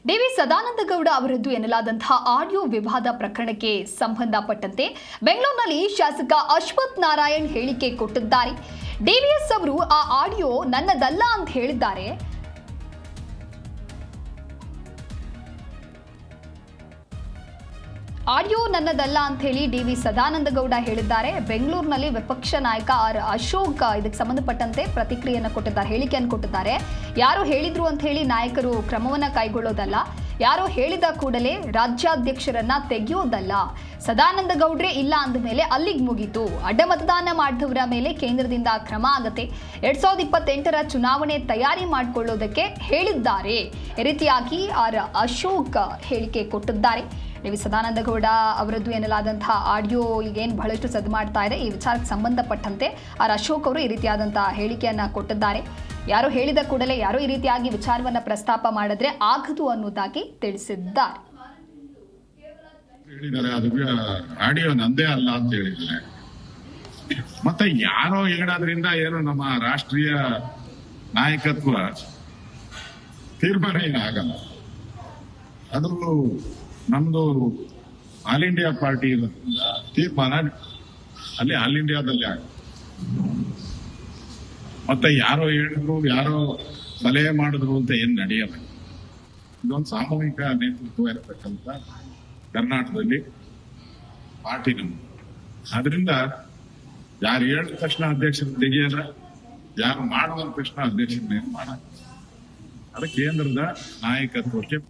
D V Sadananda Gowda ಅವರದ್ದು ಎನ್ನಲಾದಂತಹ audio ವಿವಾದ ಪ್ರಕರಣಕ್ಕೆ ಸಂಬಂಧಪಟ್ಟಂತೆ ಬೆಂಗಳೂರಿನಲ್ಲಿ ಶಾಸಕ ಅಶ್ವಥ್ ನಾರಾಯಣ್ ಹೇಳಿಕೆ ಕೊಟ್ಟಿದ್ದಾರೆ. ಡಿವಿಎಸ್ ಅವರು ಆ ಆಡಿಯೋ ನನ್ನದಲ್ಲ ಅಂತ ಹೇಳಿದ್ದಾರೆ. ಆಡಿಯೋ ನನ್ನದಲ್ಲ ಅಂತ ಹೇಳಿ ಡಿವಿ ಸದಾನಂದಗೌಡ ಹೇಳಿದ್ದಾರೆ. ಬೆಂಗಳೂರಿನಲ್ಲಿ ವಿಪಕ್ಷ ನಾಯಕ ಆರ್ ಅಶೋಕ್ ಇದಕ್ಕೆ ಸಂಬಂಧಪಟ್ಟಂತೆ ಪ್ರತಿಕ್ರಿಯೆಯನ್ನು ಕೊಟ್ಟಿದ್ದಾರೆ, ಹೇಳಿಕೆಯನ್ನು ಕೊಟ್ಟಿದ್ದಾರೆ. ಯಾರು ಹೇಳಿದ್ರು ಅಂತ ಹೇಳಿ ನಾಯಕರು ಕ್ರಮವನ್ನ ಕೈಗೊಳ್ಳೋದಲ್ಲ, ಯಾರೋ ಹೇಳಿದ ಕೂಡಲೇ ರಾಜ್ಯಾಧ್ಯಕ್ಷರನ್ನ ತೆಗೆಯೋದಲ್ಲ. ಸದಾನಂದಗೌಡ್ರೆ ಇಲ್ಲ ಅಂದ ಮೇಲೆ ಅಲ್ಲಿಗೆ ಮುಗೀತು. ಅಡ್ಡ ಮತದಾನ ಮಾಡಿದವರ ಮೇಲೆ ಕೇಂದ್ರದಿಂದ ಕ್ರಮ ಆಗತ್ತೆ. 2028ರ ಚುನಾವಣೆ ತಯಾರಿ ಮಾಡಿಕೊಳ್ಳೋದಕ್ಕೆ ಹೇಳಿದ್ದಾರೆ. ಈ ರೀತಿಯಾಗಿ ಆರ್ ಅಶೋಕ್ ಹೇಳಿಕೆ ಕೊಟ್ಟಿದ್ದಾರೆ. ಡಿವಿ ಸದಾನಂದಗೌಡ ಅವರದ್ದು ಎನ್ನಲಾದಂತಹ ಆಡಿಯೋ ಈಗೇನು ಬಹಳಷ್ಟು ಸದ್ದು ಮಾಡ್ತಾ ಇದೆ. ಈ ವಿಚಾರಕ್ಕೆ ಸಂಬಂಧಪಟ್ಟಂತೆ ಆರ್ ಅಶೋಕ್ ಅವರು ಈ ರೀತಿಯಾದಂತಹ ಹೇಳಿಕೆಯನ್ನ ಕೊಟ್ಟಿದ್ದಾರೆ. ಯಾರೋ ಹೇಳಿದ ಕೂಡಲೇ ಯಾರೋ ಈ ರೀತಿಯಾಗಿ ವಿಚಾರವನ್ನ ಪ್ರಸ್ತಾಪ ಮಾಡಿದ್ರೆ ಆಗದು ಅನ್ನೋದಾಗಿ ತಿಳಿಸಿದ್ದಾರೆ. ಆಡಿಯೋ ನಂದೇ ಅಲ್ಲ ಅಂತ ಹೇಳಿದ್ದಾರೆ. ಮತ್ತೆ ಯಾರೋ ಹೇಳೋದ್ರಿಂದ ಏನು ನಮ್ಮ ರಾಷ್ಟ್ರೀಯ ನಾಯಕತ್ವ ತೀರ್ಮಾನ ಏನಾಗಲ್ಲ. ಅದು ನಮ್ದು ಆಲ್ ಇಂಡಿಯಾ ಪಾರ್ಟಿ ತೀರ್ಮಾನ ಅಲ್ಲಿ ಆಲ್ ಇಂಡಿಯಾದಲ್ಲಿ ಆಗ. ಮತ್ತೆ ಯಾರೋ ಹೇಳಿದ್ರು, ಯಾರೋ ಸಲಹೆ ಮಾಡಿದ್ರು ಅಂತ ಏನ್ ನಡೆಯಲ್ಲ. ಇದೊಂದು ಸಾಮೂಹಿಕ ನೇತೃತ್ವ ಇರತಕ್ಕಂತ ಕರ್ನಾಟಕದಲ್ಲಿ ಪಾರ್ಟಿ ನಮ್ದು. ಆದ್ರಿಂದ ಯಾರು ಹೇಳಿದ ತಕ್ಷಣ ಅಧ್ಯಕ್ಷರು ತೆಗಿಯಲ್ಲ, ಯಾರು ಮಾಡುವಂತ ತಕ್ಷಣ ಅಧ್ಯಕ್ಷರನ್ನೇನು ಮಾಡಲ್ಲ. ಅದು ಕೇಂದ್ರದ ನಾಯಕತ್ವಕ್ಕೆ